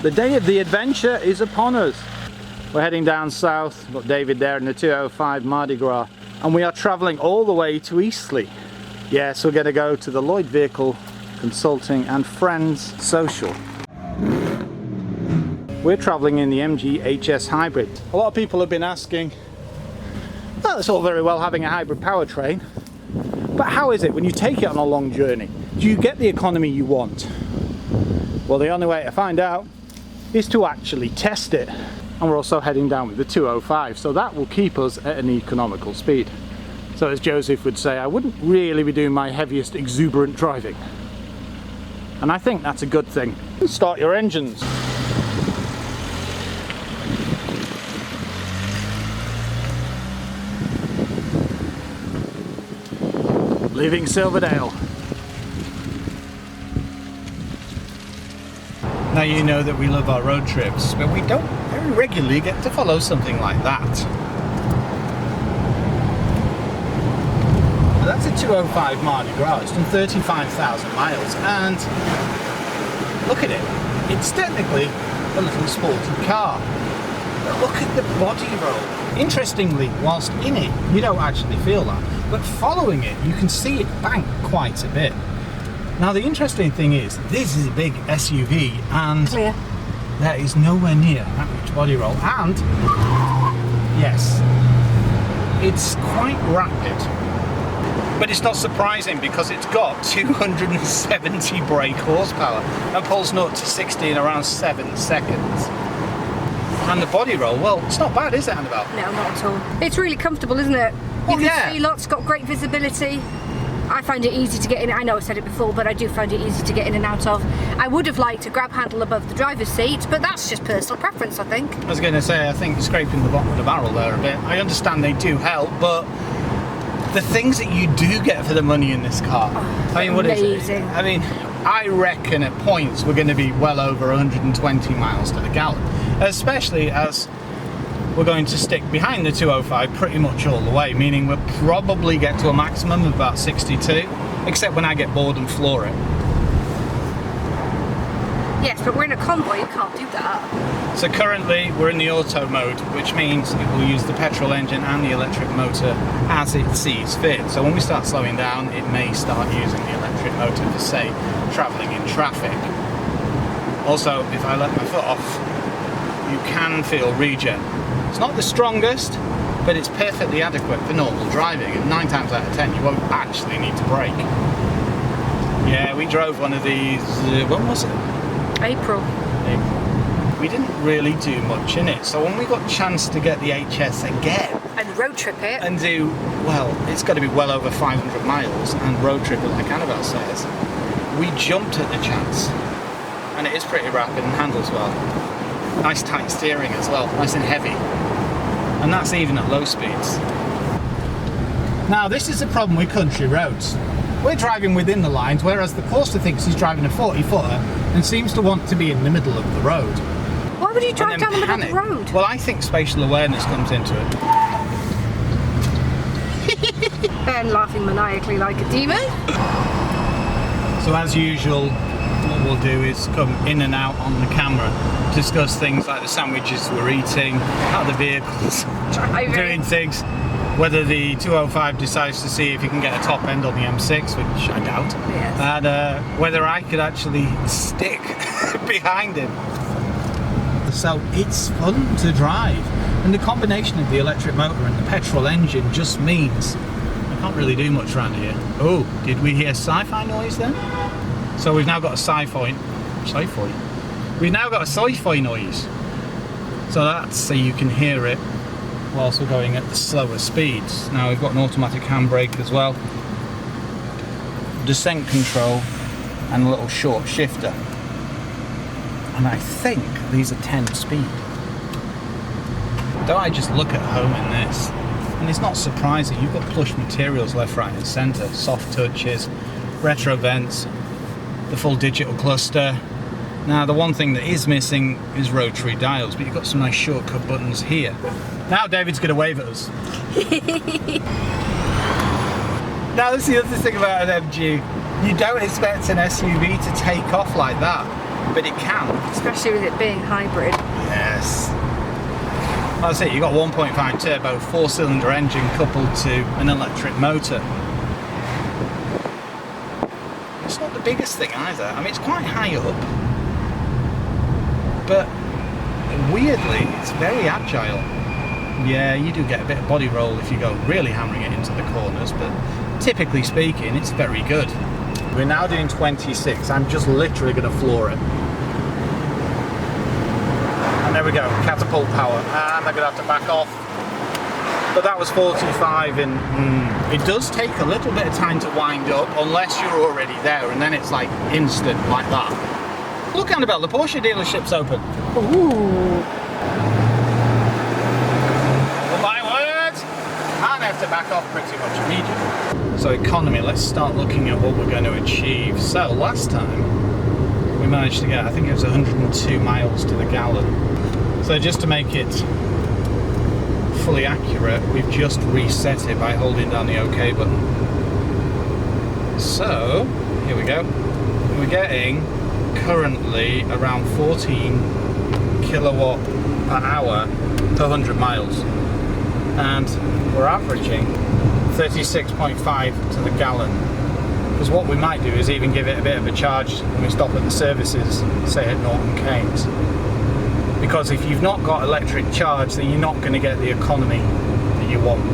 The day of the adventure is upon us. We're heading down south. Got David there in the 205 Mardi Gras. And we are travelling all the way to Eastleigh. Yes, we're going to go to the Lloyd Vehicle Consulting and Friends Social. We're travelling in the MG HS Hybrid. A lot of people have been asking, well, it's all very well having a hybrid powertrain, but how is it when you take it on a long journey? Do you get the economy you want? Well, the only way to find out is to actually test it. And we're also heading down with the 205, so that will keep us at an economical speed. So as Joseph would say, I wouldn't really be doing my heaviest exuberant driving. And I think that's a good thing. Start your engines. Leaving Silverdale. Now you know that we love our road trips, but we don't very regularly get to follow something like that. Now that's a 205 Mardi Gras. It's done 35,000 miles, and look at it. It's technically a little sporty car. But look at the body roll. Interestingly, whilst in it, you don't actually feel that, but following it, you can see it bank quite a bit. Now the interesting thing is, this is a big SUV and there is nowhere near average body roll, and yes, it's quite rapid. But it's not surprising because it's got 270 brake horsepower and pulls 0 to 60 in around 7 seconds. And the body roll, well, it's not bad, is it, Annabelle? No, not at all. It's really comfortable, isn't it? You can see lots, got great visibility. I find it easy to get in. I know I've said it before, but I do find it easy to get in and out of. I would have liked a grab handle above the driver's seat, but that's just personal preference, I think. I was going to say, I think scraping the bottom of the barrel there a bit. I understand they do help, but the things that you do get for the money in this car, I mean, what is it? I mean, I reckon at points we're going to be well over 120 miles to the gallon, especially as we're going to stick behind the 205 pretty much all the way, meaning we'll probably get to a maximum of about 62, except when I get bored and floor it. Yes, but we're in a convoy, you can't do that. So currently we're in the auto mode, which means it will use the petrol engine and the electric motor as it sees fit. So when we start slowing down, it may start using the electric motor for, say, travelling in traffic. Also, if I let my foot off, you can feel regen. It's not the strongest, but it's perfectly adequate for normal driving, and 9 times out of 10 you won't actually need to brake. Yeah, we drove one of these, when was it? April. We didn't really do much in it, so when we got a chance to get the HS again and road trip it and do, well, it's got to be well over 500 miles and road trip it like Annabelle says, we jumped at the chance, and it is pretty rapid and handles well. Nice tight steering as well, nice and heavy, and that's even at low speeds. Now this is the problem with country roads. We're driving within the lines, whereas the Corsa thinks he's driving a 40-footer and seems to want to be in the middle of the road. Why would you drive down the middle of the road? Well, I think spatial awareness comes into it. Ben laughing maniacally like a demon. So as usual, what we'll do is come in and out on the camera, discuss things like the sandwiches we're eating, how the vehicle's doing things, whether the 205 decides to see if he can get a top end on the M6, which I doubt, and whether I could actually stick behind him. So it's fun to drive, and the combination of the electric motor and the petrol engine just means I can't really do much around here. Oh, did we hear sci-fi noise then? So we've now got a sci-fi. We've now got a sci-fi noise. So that's so you can hear it whilst we're going at the slower speeds. Now we've got an automatic handbrake as well, descent control, and a little short shifter. And I think these are 10 speed. Don't I just look at home in this? And it's not surprising, you've got plush materials left, right and centre, soft touches, retro vents, the full digital cluster. Now the one thing that is missing is rotary dials, but you've got some nice shortcut buttons here. Now David's going to wave at us. Now that's the other thing about an MG. You don't expect an SUV to take off like that. but it can. Especially with it being hybrid. Yes. That's it, you've got 1.5 turbo, 4-cylinder engine coupled to an electric motor. It's not the biggest thing either. I mean, it's quite high up, but weirdly, it's very agile. Yeah, you do get a bit of body roll if you go really hammering it into the corners, but typically speaking, it's very good. We're now doing 26. I'm just literally going to floor it. And there we go, catapult power. And I'm going to have to back off. But that was 45 in... It does take a little bit of time to wind up, unless you're already there, and then it's like instant, like that. Look, Annabelle, the Porsche dealership's open. Ooh. Well, my word! And I have to back off pretty much immediately. So economy, let's start looking at what we're going to achieve. So last time, we managed to get, I think it was 102 miles to the gallon. So just to make it fully accurate, we've just reset it by holding down the OK button. So, here we go. We're getting currently around 14 kilowatt per hour per 100 miles. And we're averaging 36.5 to the gallon. Because what we might do is even give it a bit of a charge when we stop at the services, say at Norton Keynes. Because if you've not got electric charge, then you're not going to get the economy that you want.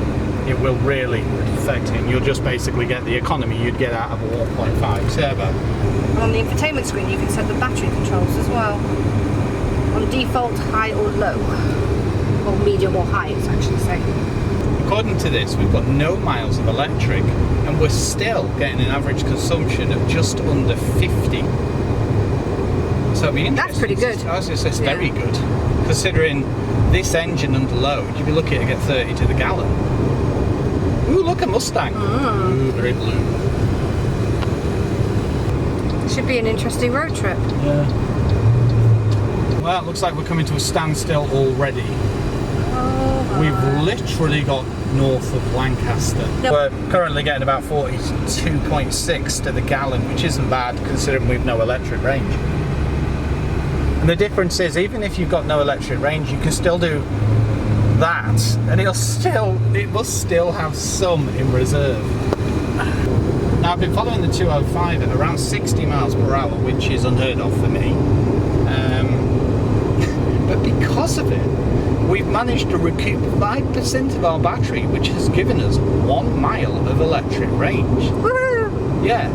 It will really affect it. You'll just basically get the economy you'd get out of a 1.5 turbo. And on the infotainment screen, you can set the battery controls as well. On default, high or low. Or medium or high, it's actually saying. According to this, we've got no miles of electric, and we're still getting an average consumption of just under 50. So it'd be interesting. That's pretty good. It's very good. Considering this engine under load, you'd be looking to get 30 to the gallon. Ooh, look, a Mustang. Ooh, very blue. Should be an interesting road trip. Yeah. Well, it looks like we're coming to a standstill already. Oh, We've literally got north of Lancaster. Nope. We're currently getting about 42.6 to the gallon, which isn't bad considering we've no electric range. And the difference is, even if you've got no electric range, you can still do that, and it must still have some in reserve. Now, I've been following the 205 at around 60 miles per hour, which is unheard of for me. But because of it, we've managed to recoup 5% of our battery, which has given us 1 mile of electric range. woo! Yeah.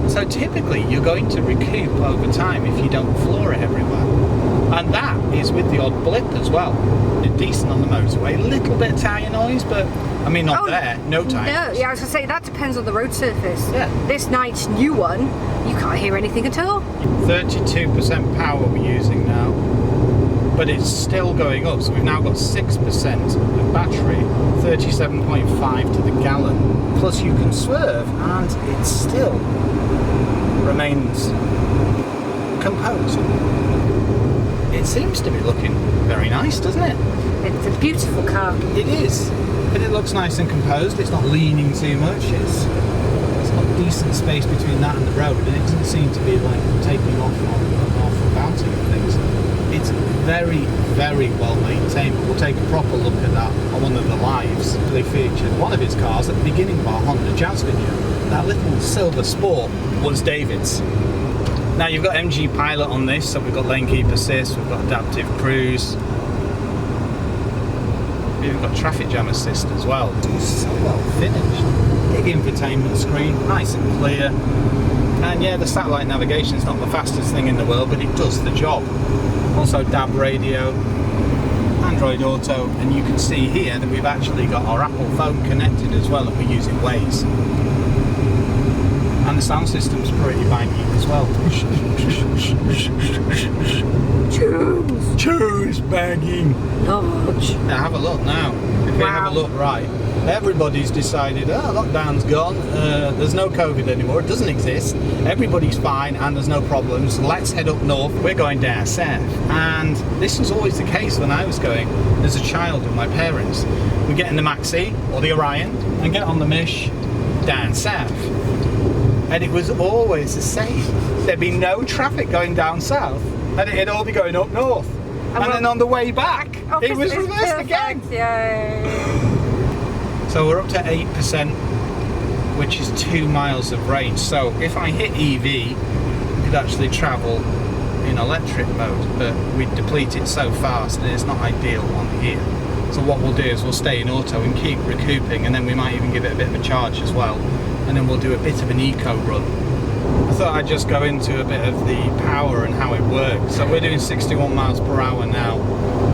So typically you're going to recoup over time if you don't floor it everywhere. And that is with the odd blip as well. It's decent on the motorway, a little bit of tyre noise, but I mean not there, no tyre No, noise. yeah, I was going to say, that depends on the road surface. Yeah. This night's new one, you can't hear anything at all. 32% power we're using now, but it's still going up, so we've now got 6% of battery, 37.5 to the gallon. Plus you can swerve and it still remains composed. It seems to be looking very nice, doesn't it? It's a beautiful car. It is, but it looks nice and composed. It's not leaning too much. It's got decent space between that and the road, and it doesn't seem to be like taking off or bouncing and things. It's very, very well maintained, but we'll take a proper look at that on one of the lives. They featured one of his cars at the beginning of our Honda Jazz video. That little silver Sport was David's. Now you've got MG Pilot on this, so we've got lane keep assist, we've got adaptive cruise, we've even got traffic jam assist as well. It's so well finished. Big infotainment screen, nice and clear. And yeah, the satellite navigation is not the fastest thing in the world, but it does the job. Also DAB radio, Android Auto, and you can see here that we've actually got our Apple phone connected as well, and we're using Waze. And the sound system's pretty banging as well. Choose banging. Ouch. Now have a look now. If we have a look right, everybody's decided, lockdown's gone, there's no COVID anymore, it doesn't exist, everybody's fine and there's no problems, let's head up north, we're going down south. And this was always the case when I was going as a child with my parents. We get in the Maxi or the Orion and get on the Mish down south. and it was always the same. There'd be no traffic going down south, and it'd all be going up north. And then on the way back, it was reversed again. Yay. So we're up to 8%, which is 2 miles of range. So if I hit EV, we could actually travel in electric mode, but we deplete it so fast that it's not ideal on here. So what we'll do is we'll stay in auto and keep recouping, and then we might even give it a bit of a charge as well, and then we'll do a bit of an eco run. I thought I'd just go into a bit of the power and how it works. So we're doing 61 miles per hour now,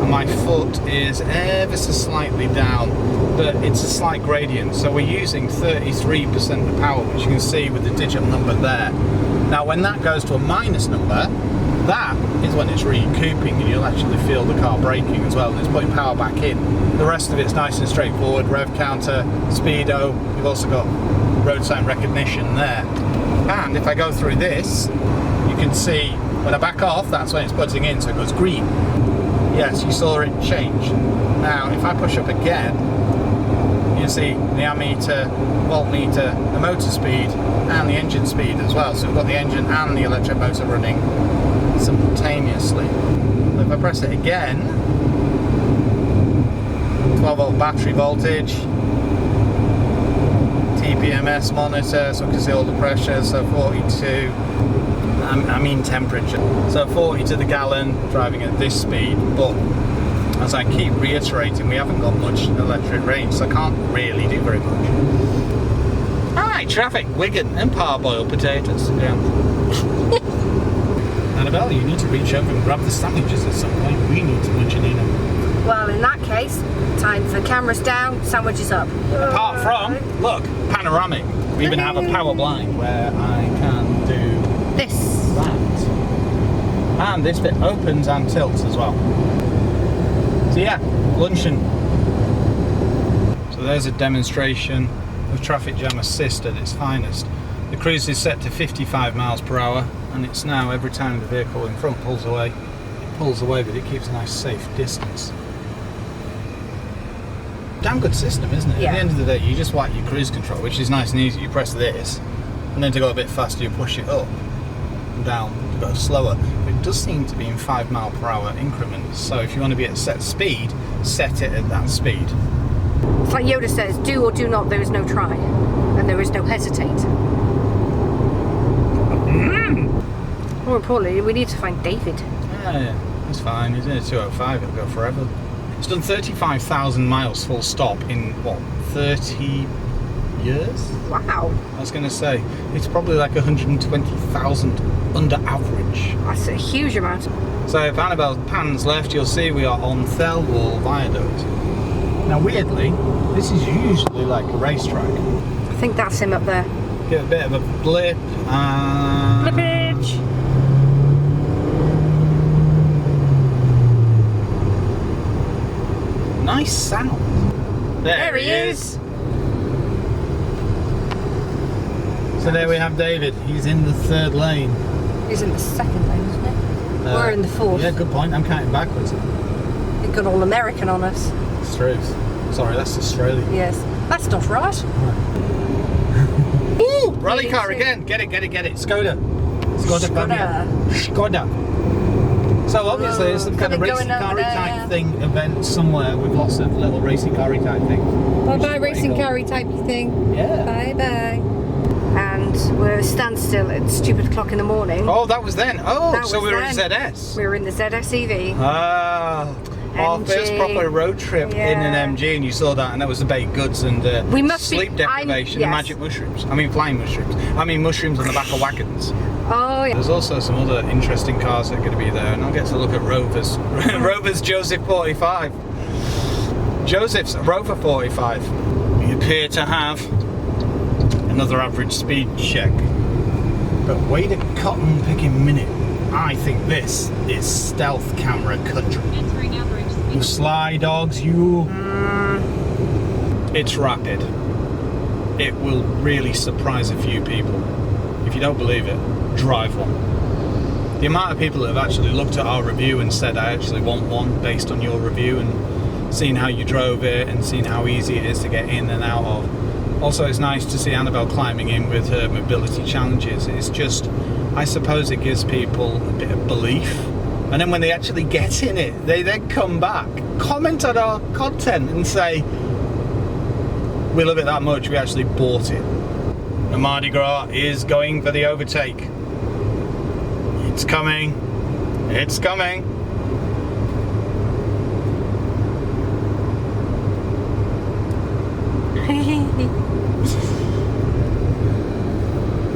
and my foot is ever so slightly down, but it's a slight gradient. So we're using 33% of power, which you can see with the digital number there. Now when that goes to a minus number, that is when it's recouping, and you'll actually feel the car braking as well, and it's putting power back in. The rest of it's nice and straightforward. Rev counter, speedo, you've also got road sign recognition there. And if I go through this, you can see when I back off, that's when it's putting in, so it goes green. Yes, you saw it change. Now if I push up again, you can see the ammeter, voltmeter, the motor speed and the engine speed as well. So we've got the engine and the electric motor running simultaneously. So if I press it again, 12 volt battery voltage, TPMS monitor, so I can see all the pressure, so 42, I mean temperature, so 40 to the gallon, driving at this speed, but as I keep reiterating, we haven't got much electric range, so I can't really do very much. Alright, traffic, Wigan and parboiled potatoes. Yeah. Annabelle, you need to reach over and grab the sandwiches at some point. We need to munch in them. Well, in that case, time for cameras down, sandwiches up. Apart from, look, panoramic. We even have a power blind where I can do this. That. And this bit opens and tilts as well. So yeah, luncheon. So there's a demonstration of traffic jam assist at its finest. The cruise is set to 55 miles per hour, and it's now, every time the vehicle in front pulls away, it pulls away, but it keeps a nice safe distance. Damn good system, isn't it? Yeah. At the end of the day, you just whack your cruise control, which is nice and easy. You press this, and then to go a bit faster, you push it up and down to go slower. But it does seem to be in 5 mile per hour increments. So if you want to be at set speed, set it at that speed. It's like Yoda says, do or do not, there is no try, and there is no hesitate. More importantly, we need to find David. Yeah, it's fine. He's in a 205, it'll go forever. It's done 35,000 miles full stop in, what, 30 years? Wow. I was going to say, it's probably like 120,000 under average. That's a huge amount. So if Annabelle pans left, you'll see we are on Thelwall Viaduct. Now weirdly, this is usually like a racetrack. I think that's him up there. Get a bit of a blip. Flippage! Nice sound. There he is. So there we have David. He's in the third lane. He's in the second lane, isn't he? We're in the fourth. Yeah, good point. I'm counting backwards. We've got all American on us. It's truth. Sorry, that's Australian. Yes. That's not right. Ooh! Rally car again. Get it, get it, get it. Skoda. Skoda. So obviously it's some kind of racing car-y type thing event somewhere with lots of little racing car-y type things. Bye-bye racing car-y type thing. Yeah. Bye-bye. And we're standstill at stupid o'clock in the morning. Oh, that was then. Oh, That so was we were in then. ZS. We were in the ZS EV. Ah. Our first proper road trip in an MG, and you saw that, and that was the baked goods and We must sleep deprivation and magic mushrooms. I mean flying mushrooms. I mean mushrooms on the back of wagons. Oh yeah. There's also some other interesting cars that are going to be there, and I'll get to look at Rover's. Rover's Joseph 45. Joseph's Rover 45. We appear to have another average speed check. But wait a cotton picking minute. I think this is stealth camera country. You sly dogs, you. It's rapid. It will really surprise a few people. If you don't believe it, drive one. The amount of people that have actually looked at our review and said, I actually want one based on your review, and seen how you drove it and seen how easy it is to get in and out of. Also, it's nice to see Annabelle climbing in with her mobility challenges. It's just, I suppose it gives people a bit of belief. And then when they actually get in it, they then come back, comment on our content and say, we love it that much, we actually bought it. The Mardi Gras is going for the overtake. It's coming. It's coming.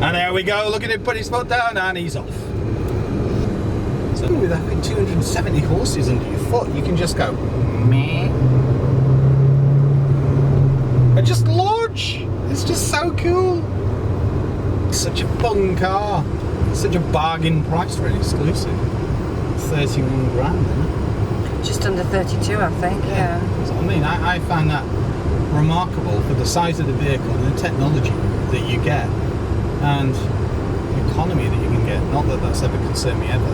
And there we go, look at him put his foot down and he's off. So with having 270 horses under your foot, you can just go meh and just launch. It's just so cool. It's such a fun car. It's such a bargain price for an exclusive. 31 grand, isn't it? Just under 32, I think. Yeah. That's what I mean. I find that remarkable for the size of the vehicle and the technology that you get and the economy that you can get. Not that that's ever concerned me ever,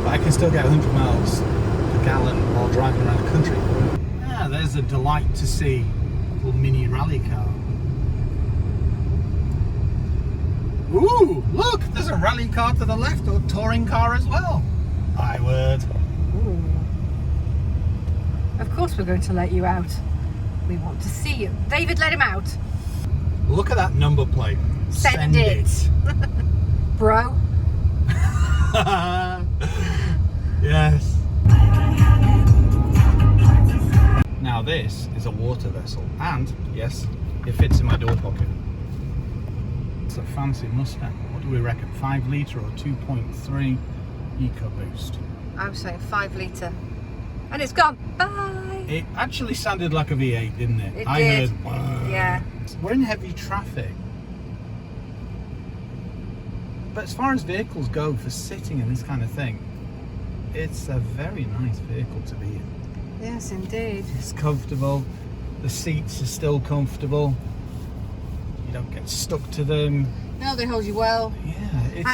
but I can still get 100 miles per gallon while driving around the country. Yeah, there's a delight to see. A little mini rally car. Ooh, look, there's a rally car to the left, or a touring car as well. My word. Ooh. Of course we're going to let you out. We want to see you. David, let him out. Look at that number plate. Send it. Bro. Yes. Now this is a water vessel, and yes, it fits in my door pocket. It's a fancy Mustang. What do we reckon? 5 litre or 2.3 EcoBoost? I'm saying 5 litre. And it's gone. Bye. It actually sounded like a V8, didn't it? It I did. heard. Whoa. Yeah. We're in heavy traffic. But as far as vehicles go for sitting and this kind of thing, it's a very nice vehicle to be in. Yes, indeed. It's comfortable. The seats are still comfortable. You don't get stuck to them. No, they hold you well. Yeah, it's...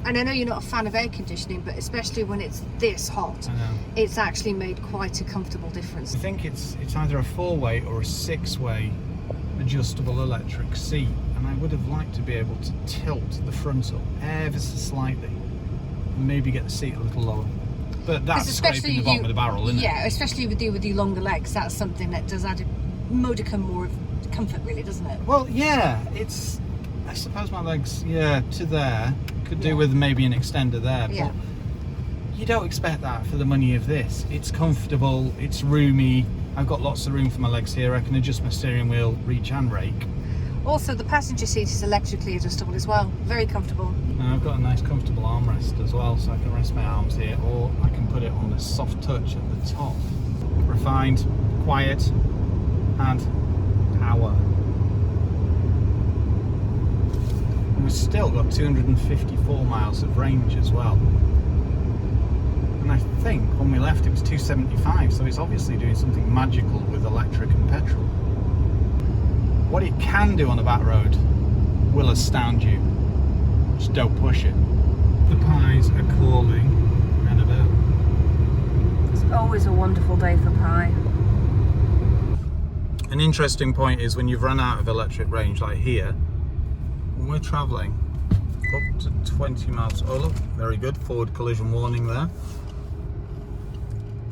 And I know you're not a fan of air conditioning, but especially when it's this hot, I know. it's actually made quite a comfortable difference. I think it's either a 4-way or a 6-way adjustable electric seat, and I would have liked to be able to tilt the front up ever so slightly and maybe get the seat a little lower. But that's scraping the bottom of the barrel, isn't it? Yeah, especially with your longer legs, that's something that does add a modicum more of comfort, really, doesn't it? Well, yeah, it's... I suppose my legs, yeah, to there. Could do with maybe an extender there, but Yeah. you don't expect that for the money of this. It's comfortable, it's roomy. I've got lots of room for my legs here. I can adjust my steering wheel, reach and rake. Also, the passenger seat is electrically adjustable as well. Very comfortable. And I've got a nice comfortable armrest as well, so I can rest my arms here, or I can put it on the soft touch at the top. Refined, quiet, and power. And we've still got 254 miles of range as well. And I think when we left it was 275, so it's obviously doing something magical with electric and petrol. What it can do on a back road will astound you. Just don't push it. The pies are calling Annabelle. It's always a wonderful day for pie. An interesting point is when you've run out of electric range, like here, when we're travelling up to 20 miles, oh look, very good, forward collision warning there.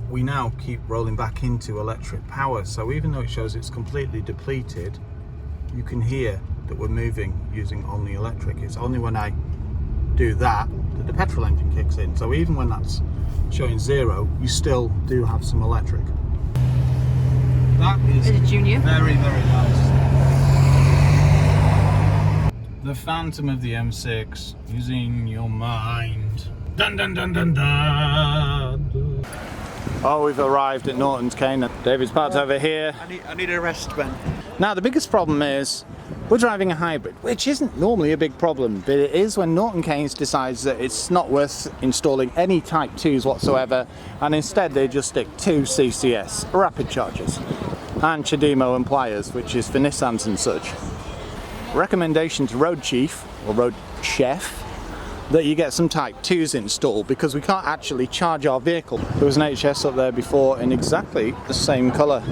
We now keep rolling back into electric power, so even though it shows it's completely depleted, you can hear that we're moving using only electric. It's only when I do that the petrol engine kicks in, so even when that's showing 0, you still do have some electric. That is a Junior. Very, very nice. The Phantom of the M6, using your mind. Dun dun dun dun dun. Oh, we've arrived at Norton's Cane. David's parked over here. I need a rest, Ben. Now the biggest problem is we're driving a hybrid, which isn't normally a big problem, but it is when Norton Keynes decides that it's not worth installing any Type 2s whatsoever, and instead they just stick 2 CCS rapid chargers and Chademo and pliers, which is for Nissans and such. Recommendation to Road Chief or Road Chef that you get some Type 2s installed, because we can't actually charge our vehicle. There was an HS up there before in exactly the same colour.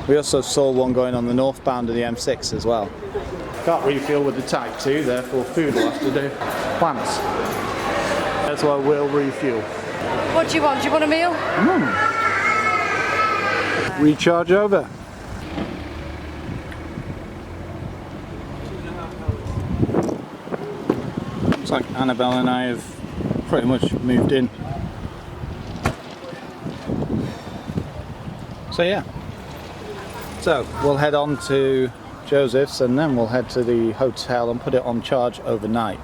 We also saw one going on the northbound of the M6 as well. Can't refuel with the Type 2, therefore food will have to do. Plants. That's why we'll refuel. What do you want? Do you want a meal? Recharge over. Looks like Annabelle and I have pretty much moved in. So yeah. So we'll head on to Joseph's and then we'll head to the hotel and put it on charge overnight.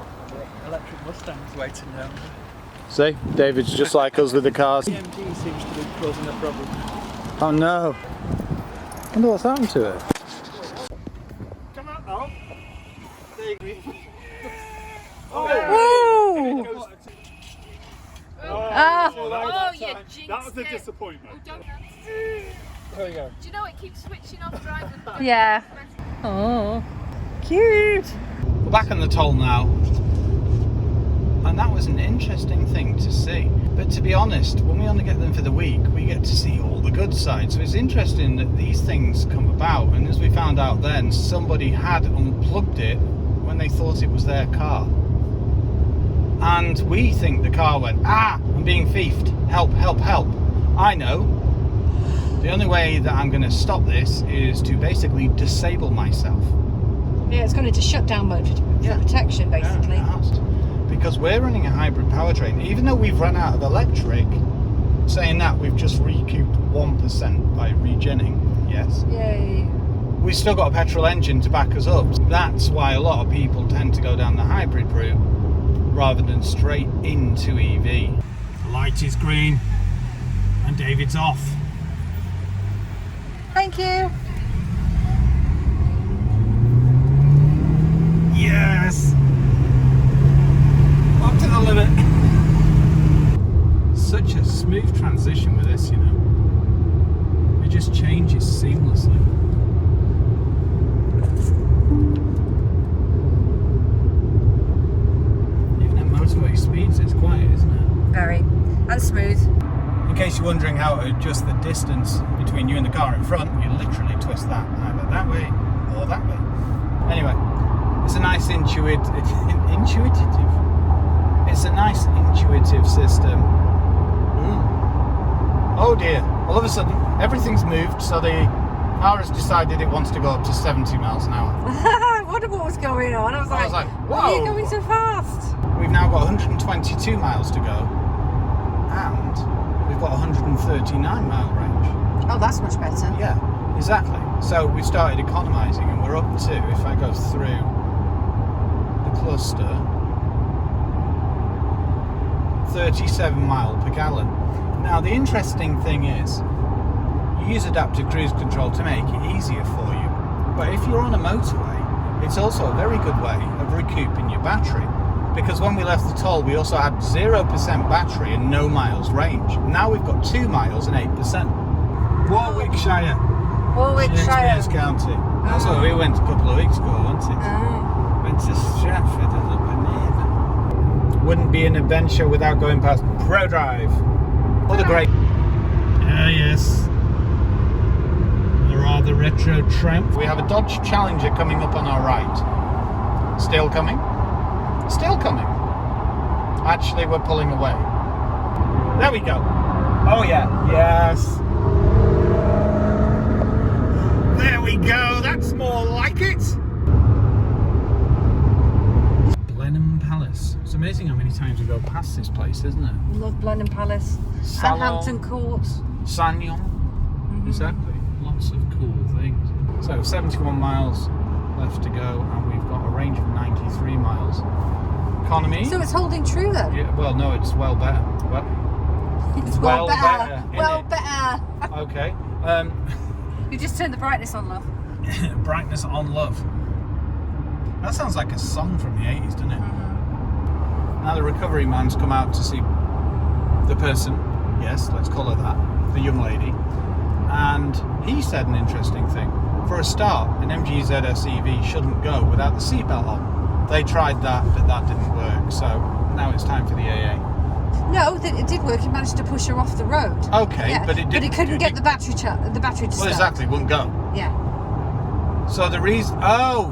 Electric Mustang's waiting down there. See, David's just like us with the cars. The MG seems to be causing a problem. Oh no! I wonder what's happened to it. Come on, oh. Woo! Oh, you jinxed That was a it. disappointment. There we go. Do you know it keeps switching off driving? Yeah. Oh, cute. We're back on the toll now. And that was an interesting thing to see. But to be honest, when we only get them for the week, we get to see all the good sides. So it's interesting that these things come about. And as we found out then, somebody had unplugged it when they thought it was their car. And we think the car went, I'm being thiefed. Help, help, help. I know. The only way that I'm going to stop this is to basically disable myself. Yeah, it's gone into shutdown mode for protection, basically. Yeah, it has to. Because we're running a hybrid powertrain, even though we've run out of electric, saying that we've just recouped 1% by regenning, yes. Yay. We've still got a petrol engine to back us up. That's why a lot of people tend to go down the hybrid route rather than straight into EV. The light is green and David's off. Thank you. Yes! Up to the limit. Such a smooth transition with this, you know. It just changes seamlessly. Even at motorway speeds, it's quiet, isn't it? Very. And smooth. In case you're wondering how to adjust the distance between you and the car in front, you literally twist that either that way or that way. Anyway, it's a nice intuitive. It's a nice intuitive system. Oh dear! All of a sudden, everything's moved, so the car has decided it wants to go up to 70 miles an hour. I wondered what was going on. I was like, whoa! why are you going so fast? We've now got 122 miles to go, and we've got 139 mile range. Oh, that's much better. Yeah, exactly. So we started economising and we're up to, if I go through the cluster, 37 mile per gallon. Now the interesting thing is, you use adaptive cruise control to make it easier for you. But if you're on a motorway, it's also a very good way of recouping your battery. Because when we left the toll, we also had 0% battery and no miles range. Now we've got 2 miles and 8%. Warwickshire. Shakespeare's County. That's where we went a couple of weeks ago, wasn't it? Went to Stratford as a banana. Wouldn't be an adventure without going past ProDrive. Other great. Yes. The rather retro tramp. We have a Dodge Challenger coming up on our right. Still coming. Still coming. Actually, we're pulling away. There we go. Oh yeah. Yes. There we go. That's more like it. Blenheim Palace. It's amazing how many times we go past this place, isn't it? Love Blenheim Palace. Salon. And Hampton Court. Sagnon. Exactly. Lots of cool things. So 71 miles left to go, and we've got a range of 93 miles. Economy. So it's holding true then? Yeah, well, no, it's well better. Well, It's well better. isn't Well it? better. Okay. You just turned the brightness on, love. Brightness on love. That sounds like a song from the 80s, doesn't it? Now the recovery man's come out to see the person, yes, let's call her that, the young lady, and he said an interesting thing. For a start, an MG ZS EV shouldn't go without the seatbelt on. They tried that, but that didn't work, so now it's time for the AA. No, it did work. He managed to push her off the road. Okay, Yeah. but it didn't. But he couldn't get the battery to Well, start. exactly, wouldn't go. Yeah. So the reason,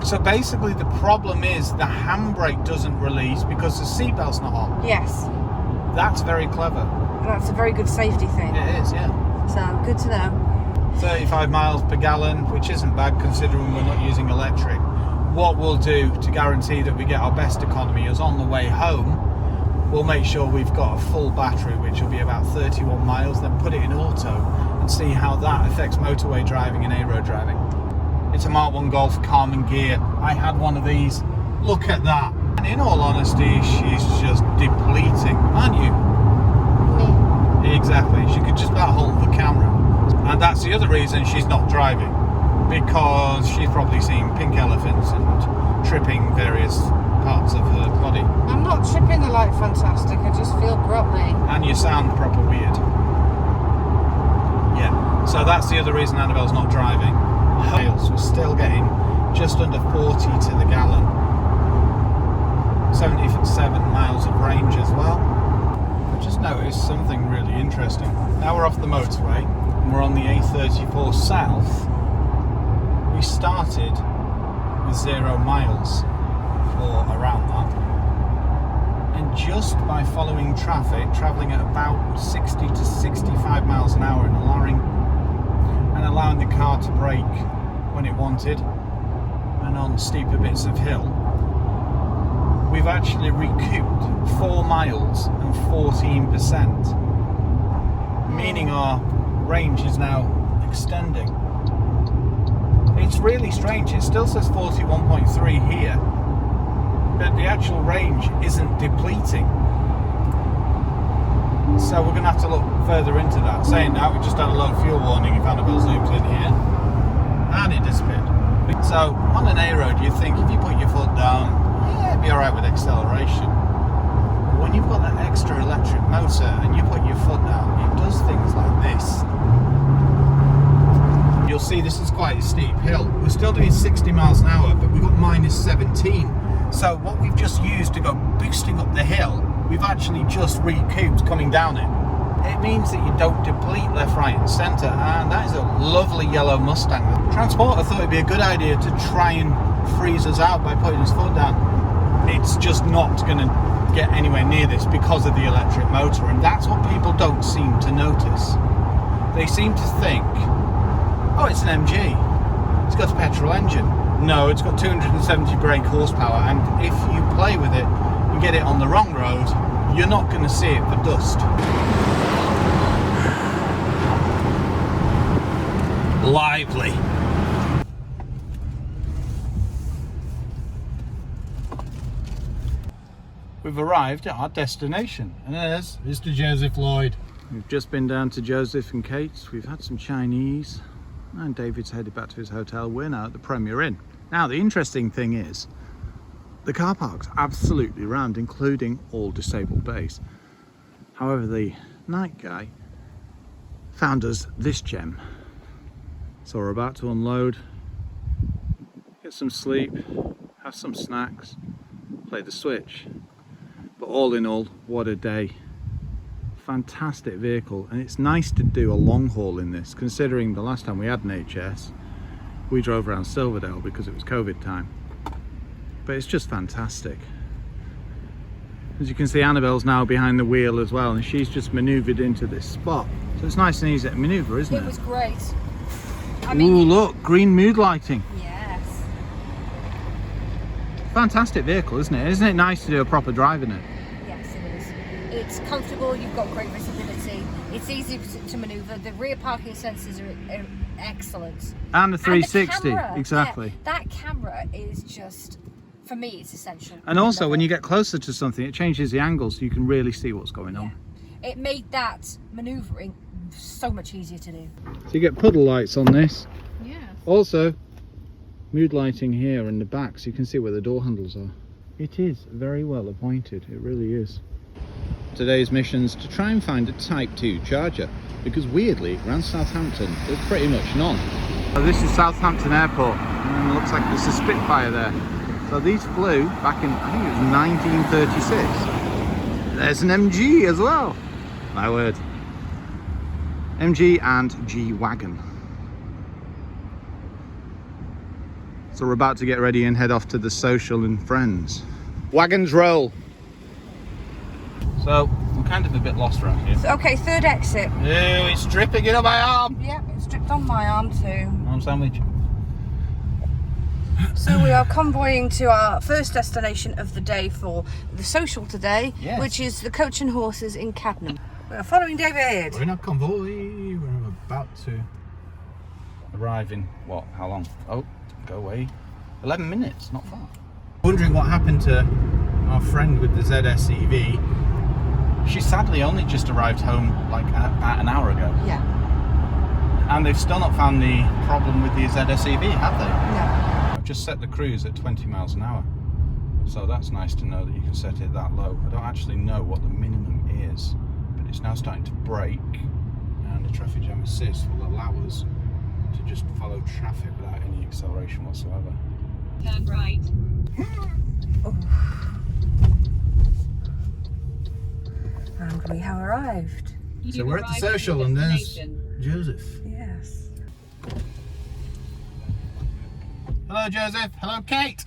so basically the problem is the handbrake doesn't release because the seatbelt's not on. Yes. That's very clever. That's a very good safety thing. It is, yeah. So, good to know. 35 miles per gallon, which isn't bad considering we're not using electric. What we'll do to guarantee that we get our best economy is on the way home, we'll make sure we've got a full battery, which will be about 31 miles, then put it in auto and see how that affects motorway driving and A-road driving. It's a Mark 1 Golf Carman gear. I had one of these. Look at that. And in all honesty, she's just depleting, aren't you? Me. Exactly. She could just about hold the camera. And that's the other reason she's not driving. Because she's probably seen pink elephants and tripping various parts of her body. I'm not tripping like fantastic. I just feel grotty. And you sound proper weird. Yeah. So that's the other reason Annabelle's not driving. Miles, we're still getting just under 40 to the gallon. 77 miles of range as well. I just noticed something really interesting. Now we're off the motorway and we're on the A34 South. We started with 0 miles or around that. And just by following traffic, travelling at about 60 to 65 miles an hour and allowing the car to brake when it wanted and on steeper bits of hill, we've actually recouped 4 miles and 14%, meaning our range is now extending. It's really strange. It still says 41.3 here, but the actual range isn't depleting. So we're going to have to look further into that. Saying that, we just had a low fuel warning if Annabelle zooms in here, and it disappeared. So on an A-road, you think if you put your foot down, yeah, it'd be alright with acceleration. But when you've got that extra electric motor and you put your foot down, it does things like this. You'll see this is quite a steep hill. We're still doing 60 miles an hour, but we've got minus 17. So what we've just used to go boosting up the hill, we've actually just recouped coming down it. It means that you don't deplete left, right and centre, and that is a lovely yellow Mustang. The transporter thought it'd be a good idea to try and freeze us out by putting his foot down. It's just not going to get anywhere near this because of the electric motor, and that's what people don't seem to notice. They seem to think, oh, it's an MG, it's got a petrol engine. No, it's got 270 brake horsepower, and if you play with it and get it on the wrong road, you're not going to see it for dust. Lively. We've arrived at our destination, and there's Mr. Joseph Lloyd. We've just been down to Joseph and Kate's. We've had some Chinese, and David's headed back to his hotel. We're now at the Premier Inn. Now, the interesting thing is, the car park's absolutely rammed, including all disabled bays. However, the night guy found us this gem. So we're about to unload, get some sleep, have some snacks, play the Switch. But all in all, what a day. Fantastic vehicle, and it's nice to do a long haul in this, considering the last time we had an HS, we drove around Silverdale because it was COVID time. But it's just fantastic. As you can see, Annabelle's now behind the wheel as well, and she's just manoeuvred into this spot. So it's nice and easy to manoeuvre, isn't it? It was great. I mean, ooh, look, green mood lighting. Yes. Fantastic vehicle, isn't it? Isn't it nice to do a proper drive in it? Yes, it is. It's comfortable, you've got great visibility, it's easy to manoeuvre, the rear parking sensors are excellent. And the 360, and the camera, exactly. Yeah, that camera is just, for me, it's essential. And also, when you get closer to something, it changes the angle so you can really see what's going on. It made that manoeuvring so much easier to do. So you get puddle lights on this. Yeah. Also, mood lighting here in the back so you can see where the door handles are. It is very well appointed, it really is. Today's mission's to try and find a Type 2 charger, because weirdly around Southampton there's pretty much none. So this is Southampton Airport, and it looks like there's a Spitfire there. So these flew back in, I think it was 1936. There's an MG as well. My word. MG and G-Wagon. So we're about to get ready and head off to the social and friends. Wagons roll. So we're kind of a bit lost around here. Okay, third exit. Oh, it's dripping in on my arm. Yeah, it's dripped on my arm too. Arm sandwich. So we are convoying to our first destination of the day for the social today, Yes. which is the Coach and Horses in Cadnam. We are following David. We're in a convoy. We're about to arrive in what? How long? Oh, go away. 11 minutes, not far. Wondering what happened to our friend with the ZS EV. She sadly only just arrived home like about an hour ago. Yeah. And they've still not found the problem with the ZS EV, have they? No. I've just set the cruise at 20 miles an hour. So that's nice to know that you can set it that low. I don't actually know what the minimum is, but it's now starting to brake, and the traffic jam assist will allow us to just follow traffic without any acceleration whatsoever. Turn right. And we have arrived. So we're at the social, and there's Joseph. Yes. Hello Joseph, hello Kate.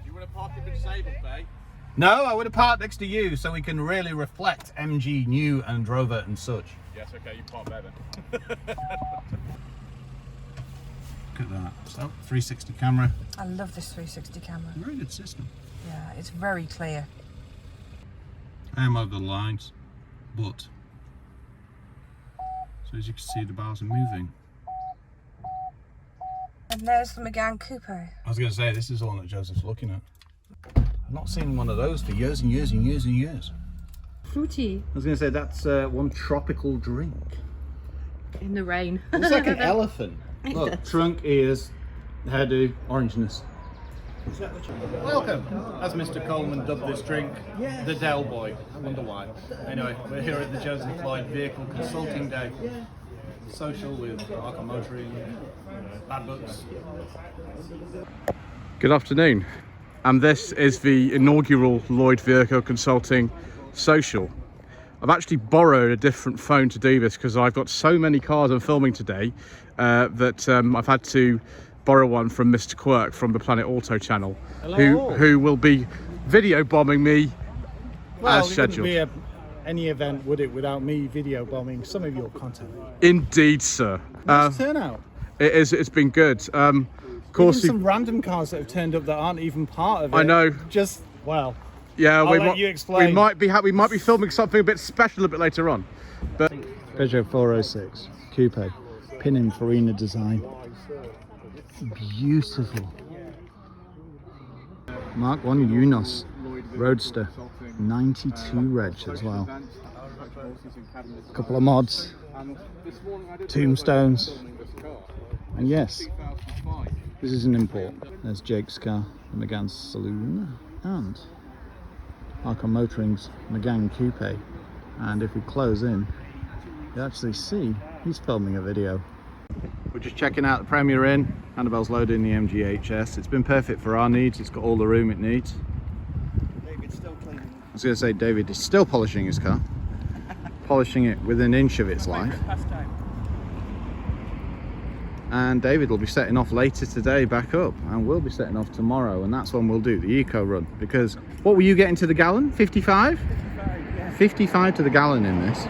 You want to park in the disabled bay? No, I would have parked next to you so we can really reflect MG new and Rover and such. Yes, okay, you park there then. Look at that. So 360 camera. I love this 360 camera. Very good system. Yeah, it's very clear. I am over the lines, but so as you can see, the bars are moving. And there's the McGann Coupe. I was going to say, this is the one that Joseph's looking at. I've not seen one of those for years and years and years and years. Fruity. I was going to say, that's one tropical drink. In the rain. It's like an elephant. Look, trunk, ears, hairdo, orangeness. Welcome, as Mr. Coleman dubbed this drink, the Del Boy. I wonder why. Anyway, we're here at the Joseph Lloyd Vehicle Consulting Day. Social with Arkham Motoring, Bad Books. Good afternoon, and this is the inaugural Lloyd Vehicle Consulting Social. I've actually borrowed a different phone to do this because I've got so many cars I'm filming today that I've had to borrow one from Mr. Quirk from the Planetauto channel, who will be video bombing me as scheduled. It wouldn't be any event, would it, without me video bombing some of your content? Indeed, sir. Nice turnout. It's been good. Of course, Even some random cars that have turned up that aren't even part of it. I know. Just, well, yeah, I'll let you explain. We might be filming something a bit special a bit later on. But Peugeot 406 Coupe, Pininfarina design. Beautiful. Mark 1 Unos Roadster, 92 reg as well. A couple of mods, tombstones, and yes, this is an import. There's Jake's car, the McGann Saloon, and Arkham Motoring's McGann Coupe. And if we close in, you actually see he's filming a video. We're just checking out the Premier Inn. Annabelle's loading the MG HS. It's been perfect for our needs. It's got all the room it needs. David's still cleaning. I was going to say, David is still polishing his car. Polishing it within an inch of its life. And David will be setting off later today back up, and we'll be setting off tomorrow, and that's when we'll do the eco run. Because what were you getting to the gallon? 55? 55, yeah. 55 to the gallon in this.